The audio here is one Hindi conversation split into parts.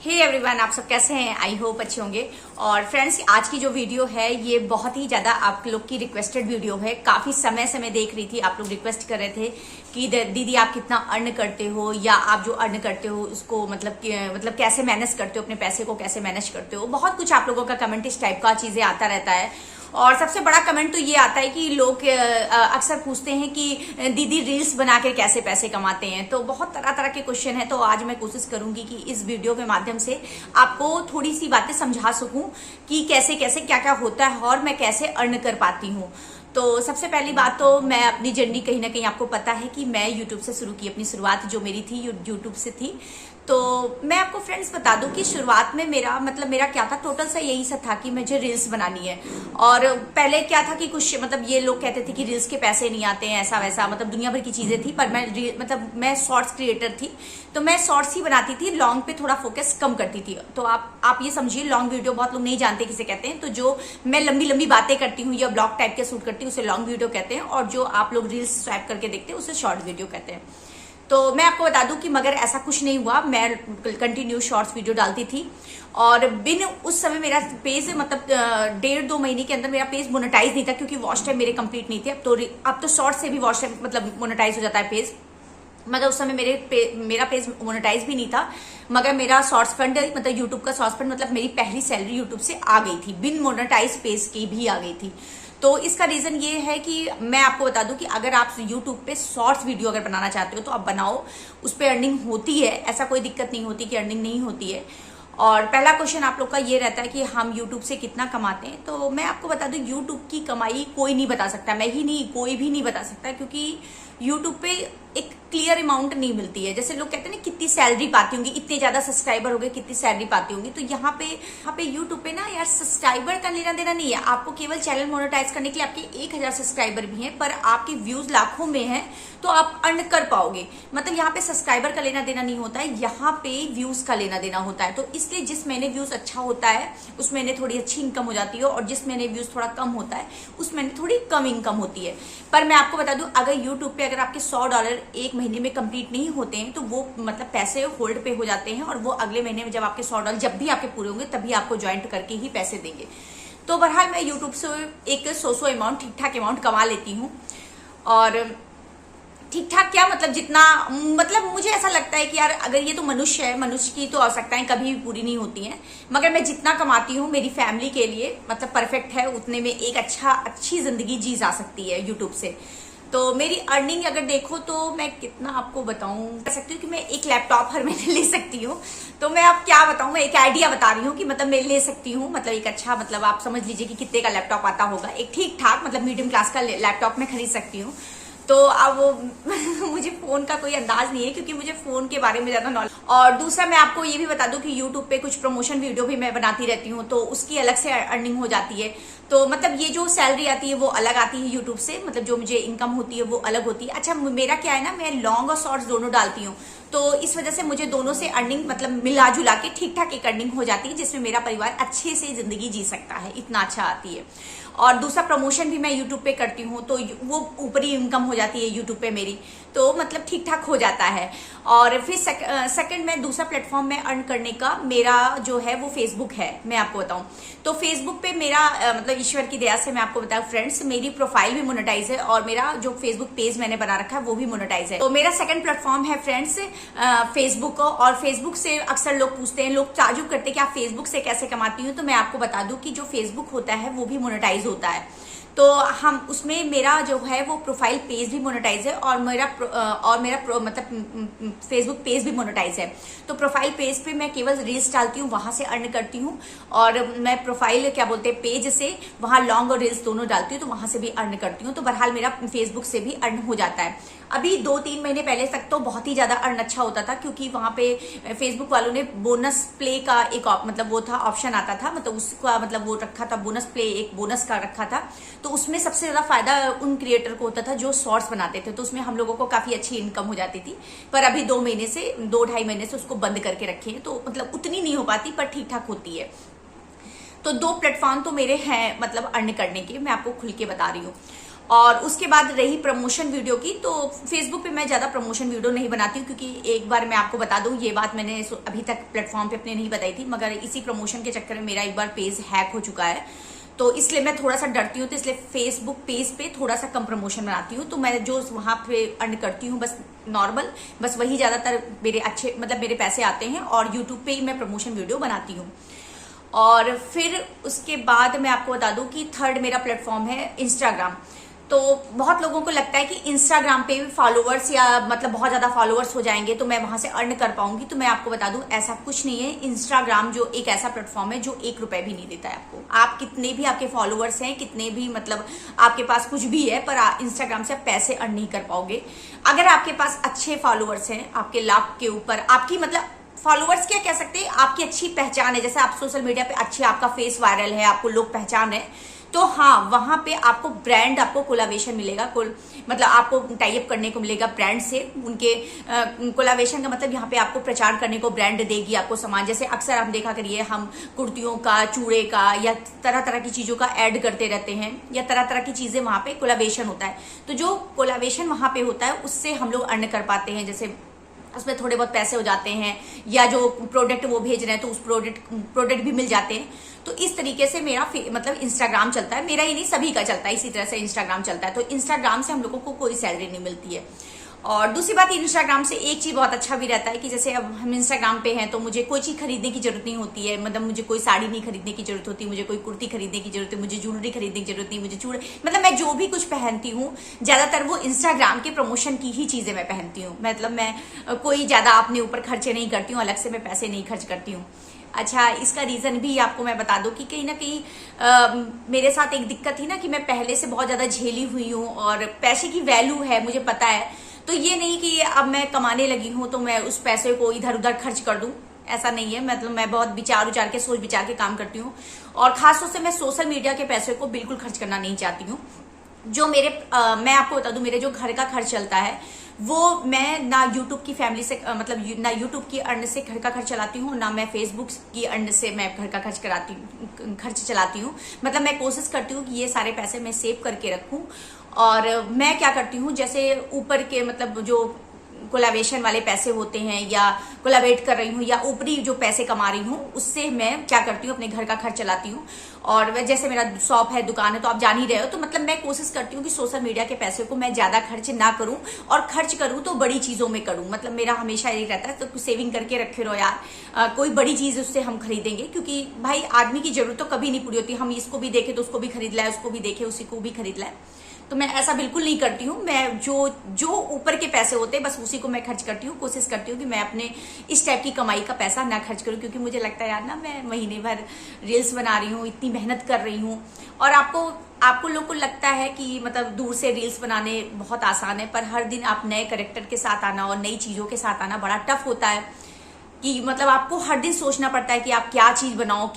हे एवरीवन, आप सब कैसे हैं? आई होप अच्छे होंगे। और फ्रेंड्स, आज की जो वीडियो है ये बहुत ही ज्यादा आप लोग की रिक्वेस्टेड वीडियो है। काफी समय से मैं देख रही थी, आप लोग रिक्वेस्ट कर रहे थे कि दीदी आप कितना अर्न करते हो, या आप जो अर्न करते हो उसको मतलब कैसे मैनेज करते हो, अपने पैसे को कैसे मैनेज करते हो। बहुत कुछ आप लोगों का कमेंट इस टाइप का चीजें आता रहता है। और सबसे बड़ा कमेंट तो ये आता है कि लोग अक्सर पूछते हैं कि दीदी रील्स बनाकर कैसे पैसे कमाते हैं। तो बहुत तरह तरह के क्वेश्चन है। तो आज मैं कोशिश करूंगी कि इस वीडियो के माध्यम से आपको थोड़ी सी बातें समझा सकूं कि कैसे कैसे क्या क्या होता है और मैं कैसे अर्न कर पाती हूँ। तो सबसे पहली बात तो मैं अपनी जर्नी, कहीं ना कहीं आपको पता है कि मैं यूट्यूब से शुरू की, अपनी शुरुआत जो मेरी थी यूट्यूब से थी। तो मैं आपको फ्रेंड्स बता दूं कि शुरुआत में मेरा क्या था, टोटल सा यही सा था कि मुझे रील्स बनानी है। और पहले क्या था कि कुछ ये लोग कहते थे कि रील्स के पैसे नहीं आते हैं, ऐसा वैसा, दुनिया भर की चीजें थी। पर मैं शॉर्ट्स क्रिएटर थी, तो मैं शॉर्ट्स ही बनाती थी, लॉन्ग पे थोड़ा फोकस कम करती थी। तो आप ये समझिए, लॉन्ग वीडियो बहुत लोग नहीं जानते किसे कहते हैं। तो जो मैं लंबी लंबी बातें करती हूँ या ब्लॉग टाइप के शूट करती हूँ उसे लॉन्ग वीडियो कहते हैं, और जो आप लोग रील्स स्वाइप करके देखते हैं उसे शॉर्ट वीडियो कहते हैं। तो मैं आपको बता दूं कि मगर ऐसा कुछ नहीं हुआ, मैं कंटिन्यू शॉर्ट्स वीडियो डालती थी। और उस समय मेरा पेज 1.5-2 महीने के अंदर मेरा पेज मोनेटाइज नहीं था, क्योंकि वॉच टाइम मेरे कंप्लीट नहीं थे। अब तो शॉर्ट से भी वॉच टाइम मोनेटाइज हो जाता है पेज। मगर उस समय मेरा पेज मोनेटाइज भी नहीं था। मगर मेरा सोर्स फंड यूट्यूब का सोर्स फंड मेरी पहली सैलरी यूट्यूब से आ गई थी, बिन मोनेटाइज पेज की भी आ गई थी। तो इसका रीजन ये है कि मैं आपको बता दूं कि अगर आप यूट्यूब पे शॉर्ट्स वीडियो अगर बनाना चाहते हो तो आप बनाओ, उस पर अर्निंग होती है, ऐसा कोई दिक्कत नहीं होती कि अर्निंग नहीं होती है। और पहला क्वेश्चन आप लोग का ये रहता है कि हम यूट्यूब से कितना कमाते हैं। तो मैं आपको बता दूं, यूट्यूब की कमाई कोई नहीं बता सकता, मैं ही नहीं, कोई भी नहीं बता सकता, क्योंकि यूट्यूब पे एक क्लियर अमाउंट नहीं मिलती है। जैसे लोग कहते हैं ना कितनी सैलरी पाती होंगी, इतने ज्यादा सब्सक्राइबर हो गए कितनी सैलरी पाती होंगी। तो यहाँ पे यूट्यूब पे ना यार सब्सक्राइबर का लेना देना नहीं है। आपको केवल चैनल मोनेटाइज करने के लिए आपके 1000 सब्सक्राइबर भी हैं, पर आपके व्यूज लाखों में हैं, तो आप अर्न कर पाओगे। यहाँ पे सब्सक्राइबर का लेना देना नहीं होता है, यहाँ पे व्यूज का लेना देना होता है। तो इसलिए जिस महीने व्यूज अच्छा होता है उस महीने थोड़ी अच्छी इनकम हो जाती है, और जिस महीने व्यूज थोड़ा कम होता है उस महीने थोड़ी कम इनकम होती है। पर मैं आपको बता दूं, अगर यूट्यूब पे अगर आपके $100 एक महीने में कंप्लीट नहीं होते हैं तो वो पैसे होल्ड पे हो जाते हैं, और वो अगले महीने में जब आपके $100 जब भी आपके पूरे होंगे तभी आपको ज्वाइंट करके ही पैसे देंगे। तो बहरहाल मैं यूट्यूब से एक सो अमाउंट, ठीक ठाक अमाउंट कमा लेती हूँ। और ठीक ठाक क्या, जितना मुझे ऐसा लगता है कि यार अगर ये तो मनुष्य है, मनुष्य की तो आवश्यकताएं कभी भी पूरी नहीं होती हैं। मगर मैं जितना कमाती हूँ मेरी फैमिली के लिए परफेक्ट है, उतने में एक अच्छी जिंदगी जी जा सकती है यूट्यूब से। तो मेरी अर्निंग अगर देखो तो मैं कितना आपको बताऊं, कह सकती हूँ कि मैं एक लैपटॉप हर महीने ले सकती हूँ। तो मैं अब क्या बताऊं, मैं एक आइडिया बता रही हूँ कि मैं ले सकती हूँ। एक अच्छा आप समझ लीजिए कि कितने का लैपटॉप आता होगा। एक ठीक ठाक मीडियम क्लास का लैपटॉप मैं खरीद सकती हूँ। तो अब मुझे फोन का कोई अंदाज नहीं है, क्योंकि मुझे फोन के बारे में ज्यादा नॉलेज। और दूसरा मैं आपको ये भी बता दूं कि यूट्यूब पे कुछ प्रमोशन वीडियो भी मैं बनाती रहती हूँ, तो उसकी अलग से अर्निंग हो जाती है। तो ये जो सैलरी आती है वो अलग आती है यूट्यूब से, जो मुझे इनकम होती है वो अलग होती है। अच्छा, मेरा क्या है ना, मैं लॉन्ग और शॉर्ट्स दोनों डालती हूँ, तो इस वजह से मुझे दोनों से अर्निंग मिला जुला के ठीक ठाक एक अर्निंग हो जाती है, जिसमें मेरा परिवार अच्छे से जिंदगी जी सकता है, इतना अच्छा आती है। और दूसरा प्रमोशन भी मैं यूट्यूब पे करती हूँ, तो वो ऊपरी इनकम हो जाती है यूट्यूब पे मेरी, तो ठीक ठाक हो जाता है। और फिर सेकंड में दूसरा प्लेटफॉर्म में अर्न करने का मेरा जो है वो फेसबुक है। मैं आपको बताऊं तो फेसबुक पे मेरा ईश्वर की दया से मैं आपको बताऊं फ्रेंड्स, मेरी प्रोफाइल भी मोनेटाइज है, और मेरा जो फेसबुक पेज मैंने बना रखा है वो भी मोनेटाइज है। तो मेरा सेकंड प्लेटफॉर्म है फ्रेंड्स फेसबुक। और फेसबुक से अक्सर लोग पूछते हैं, लोग ताजुब करते हैं कि आप फेसबुक से कैसे कमाती हूँ। तो मैं आपको बता दूं कि जो फेसबुक होता है वो भी मोनेटाइज होता है। तो हम उसमें मेरा जो है वो प्रोफाइल पेज भी मोनेटाइज है, और मेरा फेसबुक पेज भी मोनेटाइज है। तो प्रोफाइल पेज पे मैं केवल रील्स डालती हूँ, वहां से अर्न करती हूँ। और मैं प्रोफाइल पेज से वहां लॉन्ग और रील्स दोनों डालती हूँ, तो वहां से भी अर्न करती हूँ। तो बहरहाल मेरा फेसबुक से भी अर्न हो जाता है। अभी 2-3 महीने पहले तक तो बहुत ही ज्यादा अर्न अच्छा होता था, क्योंकि वहां पे फेसबुक वालों ने बोनस प्ले का एक वो था, ऑप्शन आता था, उसका वो रखा था, बोनस प्ले एक बोनस का रखा था। तो उसमें सबसे ज्यादा फायदा उन क्रिएटर को होता था जो शॉर्ट्स बनाते थे, तो उसमें हम लोगों को काफी अच्छी इनकम हो जाती थी। पर अभी 2-2.5 महीने से उसको बंद करके रखे हैं, तो उतनी नहीं हो पाती, पर ठीक ठाक होती है। तो 2 प्लेटफॉर्म तो मेरे हैं अर्न करने के, मैं आपको खुल के बता रही हूँ। और उसके बाद रही प्रमोशन वीडियो की, तो फेसबुक पे मैं ज्यादा प्रमोशन वीडियो नहीं बनाती हूँ, क्योंकि एक बार मैं आपको बता दूं, ये बात मैंने अभी तक प्लेटफॉर्म पे अपने नहीं बताई थी, मगर इसी प्रमोशन के चक्कर में मेरा एक बार पेज हैक हो चुका है, तो इसलिए मैं थोड़ा सा डरती हूँ। तो इसलिए फेसबुक पेज पे थोड़ा सा कम प्रमोशन बनाती हूँ। तो मैं जो वहां पे अर्न करती हूँ बस नॉर्मल, बस वही ज्यादातर मेरे अच्छे मतलब मेरे पैसे आते हैं, और यूट्यूब पे ही मैं प्रमोशन वीडियो बनाती हूँ। और फिर उसके बाद मैं आपको बता दूं कि थर्ड मेरा प्लेटफॉर्म है इंस्टाग्राम। तो बहुत लोगों को लगता है कि इंस्टाग्राम पे भी फॉलोअर्स या मतलब बहुत ज्यादा फॉलोअर्स हो जाएंगे तो मैं वहां से अर्न कर पाऊंगी। तो मैं आपको बता दूं ऐसा कुछ नहीं है। इंस्टाग्राम जो एक ऐसा प्लेटफॉर्म है जो 1 रुपए भी नहीं देता है आपको। आप कितने भी आपके फॉलोअर्स हैं, कितने भी मतलब आपके पास कुछ भी है, पर इंस्टाग्राम से आप पैसे अर्न नहीं कर पाओगे। अगर आपके पास अच्छे फॉलोअर्स हैं, आपके लाख के ऊपर, आपकी मतलब फॉलोअर्स क्या कह सकते हैं, आपकी अच्छी पहचान है, जैसे आप सोशल मीडिया पे अच्छे, आपका फेस वायरल है, आपको लोग पहचान है, तो हाँ वहां पे आपको ब्रांड, आपको कोलाबेशन मिलेगा, मतलब आपको टाई अप करने को मिलेगा ब्रांड से। उनके कोलाबेशन का मतलब यहाँ पे आपको प्रचार करने को ब्रांड देगी आपको सामान। जैसे अक्सर आप देखा करिए, हम कुर्तियों का, चूड़े का या तरह तरह की चीजों का ऐड करते रहते हैं, या तरह तरह की चीजें वहां पे कोलाबेशन होता है। तो जो कोलाबेशन वहां पे होता है उससे हम लोग अर्न कर पाते हैं। जैसे उसमें थोड़े बहुत पैसे हो जाते हैं, या जो प्रोडक्ट वो भेज रहे हैं तो उस प्रोडक्ट भी मिल जाते हैं। तो इस तरीके से मेरा मतलब इंस्टाग्राम चलता है। मेरा ही नहीं, सभी का चलता है, इसी तरह से इंस्टाग्राम चलता है। तो इंस्टाग्राम से हम लोगों को कोई सैलरी नहीं मिलती है। और दूसरी बात, इंस्टाग्राम से एक चीज बहुत अच्छा भी रहता है कि जैसे अब हम इंस्टाग्राम पे हैं तो मुझे कोई चीज खरीदने की जरूरत नहीं होती है। मतलब मुझे कोई साड़ी नहीं खरीदने की जरूरत होती, मुझे कोई कुर्ती खरीदने की जरूरत है, मुझे ज्वेलरी खरीदने की जरूरत नहीं, मुझे चूड़े, मतलब मैं जो भी कुछ पहनती हूँ ज्यादातर वो इंस्टाग्राम के प्रमोशन की ही चीजें मैं पहनती हूँ। मतलब मैं कोई ज्यादा अपने ऊपर खर्चे नहीं करती हूँ, अलग से मैं पैसे नहीं खर्च करती हूँ। अच्छा, इसका रीजन भी आपको मैं बता दूं कि कहीं ना कहीं मेरे साथ एक दिक्कत थी ना कि मैं पहले से बहुत ज्यादा झेली हुई हूँ, और पैसे की वैल्यू है मुझे पता है। तो ये नहीं कि अब मैं कमाने लगी हूं तो मैं उस पैसे को इधर उधर खर्च कर दूं, ऐसा नहीं है। मतलब मैं बहुत विचार के, सोच विचार के काम करती हूँ, और खासतौर से मैं सोशल मीडिया के पैसे को बिल्कुल खर्च करना नहीं चाहती हूँ। जो मेरे मैं आपको बता दूं, मेरे जो घर का खर्च चलता है वो मैं ना यूट्यूब की फैमिली से मतलब ना यूट्यूब की अर्न से घर का खर्च चलाती हूँ, ना मैं फेसबुक की अर्न से मैं घर का खर्च चलाती हूँ। मतलब मैं कोशिश करती हूँ कि ये सारे पैसे मैं सेव करके रखूं। और मैं क्या करती हूँ, जैसे ऊपर के मतलब जो कोलाबेशन वाले पैसे होते हैं, या कोलाबेट कर रही हूँ, या ऊपरी जो पैसे कमा रही हूँ, उससे मैं क्या करती हूँ, अपने घर का खर्च चलाती हूँ। और जैसे मेरा शॉप है, दुकान है, तो आप जान ही रहे हो। तो मतलब मैं कोशिश करती हूँ कि सोशल मीडिया के पैसे को मैं ज्यादा खर्च ना करूं, और खर्च करूं तो बड़ी चीजों में करूं। मतलब मेरा हमेशा यही रहता है, तो सेविंग करके रखे रहो यार। कोई बड़ी चीज उससे हम खरीदेंगे, क्योंकि भाई आदमी की जरूरत तो कभी नहीं पूरी होती। हम इसको भी देखे तो उसको भी खरीद लाए, उसको भी देखे उसी को भी खरीद लाए। तो मैं ऐसा बिल्कुल नहीं करती हूँ। मैं जो ऊपर के पैसे होते हैं बस उसी को मैं खर्च करती हूँ। कोशिश करती हूँ कि मैं अपने इस टाइप की कमाई का पैसा ना खर्च करूँ, क्योंकि मुझे लगता है यार ना, मैं महीने भर रील्स बना रही हूँ, इतनी मेहनत कर रही हूँ, और आपको लोग को लगता है कि मतलब दूर से रील्स बनाने बहुत आसान है, पर हर दिन आप नए कैरेक्टर के साथ आना और नई चीजों के साथ आना बड़ा टफ होता है। कि मतलब आपको हर दिन सोचना पड़ता है कि आप क्या चीज बनाओ,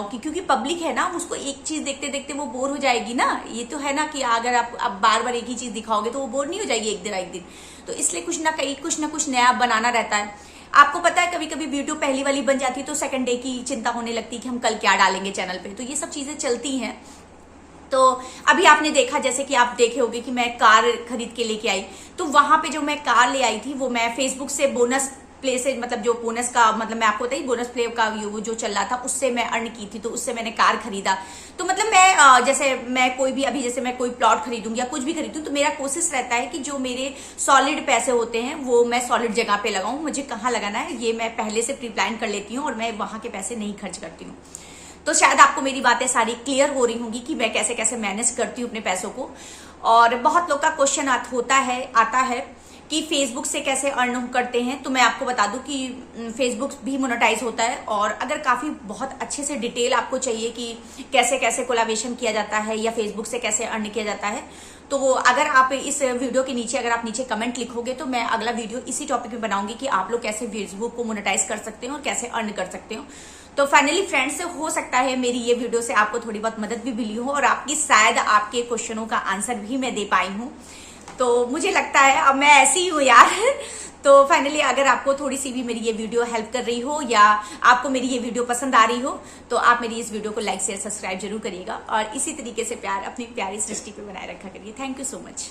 कि क्योंकि पब्लिक है ना, उसको एक चीज देखते देखते वो बोर हो जाएगी ना। ये तो है ना कि अगर आप बार बार एक ही चीज दिखाओगे तो वो बोर नहीं हो जाएगी एक दिन। तो इसलिए कुछ ना कुछ नया बनाना रहता है। आपको पता है कभी कभी वीडियो पहली वाली बन जाती है तो सेकंड डे की चिंता होने लगती है कि हम कल क्या डालेंगे चैनल पे। तो ये सब चीजें चलती हैं। तो अभी आपने देखा, जैसे कि आप देखे होंगे कि मैं कार खरीद के लेके आई, तो वहां पे जो मैं कार ले आई थी वो मैं फेसबुक से बोनस प्ले से, मतलब जो बोनस का मतलब मैं आपको बताई, बोनस प्ले का वो जो चल रहा था उससे मैं अर्न की थी, तो उससे मैंने कार खरीदा। तो मतलब मैं जैसे मैं कोई भी अभी जैसे मैं कोई प्लॉट खरीदूंगी या कुछ भी खरीदूं, तो मेरा कोशिश रहता है कि जो मेरे सॉलिड पैसे होते हैं वो मैं सॉलिड जगह पे लगाऊं। मुझे कहाँ लगाना है ये मैं पहले से प्री प्लान कर लेती हूँ, और मैं वहां के पैसे नहीं खर्च करती हूँ। तो शायद आपको मेरी बातें सारी क्लियर हो रही होंगी कि मैं कैसे कैसे मैनेज करती हूँ अपने पैसों को। और बहुत लोग का क्वेश्चन आता है कि फेसबुक से कैसे अर्न करते हैं। तो मैं आपको बता दूं कि फेसबुक भी मोनेटाइज होता है, और अगर काफी बहुत अच्छे से डिटेल आपको चाहिए कि कैसे कैसे कोलैबोरेशन किया जाता है या फेसबुक से कैसे अर्न किया जाता है, तो अगर आप इस वीडियो के नीचे अगर आप नीचे कमेंट लिखोगे तो मैं अगला वीडियो इसी टॉपिक में बनाऊंगी कि आप लोग कैसे फेसबुक को मोनेटाइज कर सकते हो और कैसे अर्न कर सकते हो। तो फाइनली फ्रेंड्स, हो सकता है मेरी ये वीडियो से आपको थोड़ी बहुत मदद भी मिली हो, और आपकी शायद आपके क्वेश्चनों का आंसर भी मैं दे पाई हूँ। तो मुझे लगता है अब मैं ऐसी ही हूँ यार। तो फाइनली अगर आपको थोड़ी सी भी मेरी ये वीडियो हेल्प कर रही हो या आपको मेरी ये वीडियो पसंद आ रही हो तो आप मेरी इस वीडियो को लाइक शेयर सब्सक्राइब जरूर करिएगा और इसी तरीके से प्यार अपनी प्यारी सृष्टि पे बनाए रखा करिए। Thank you so much.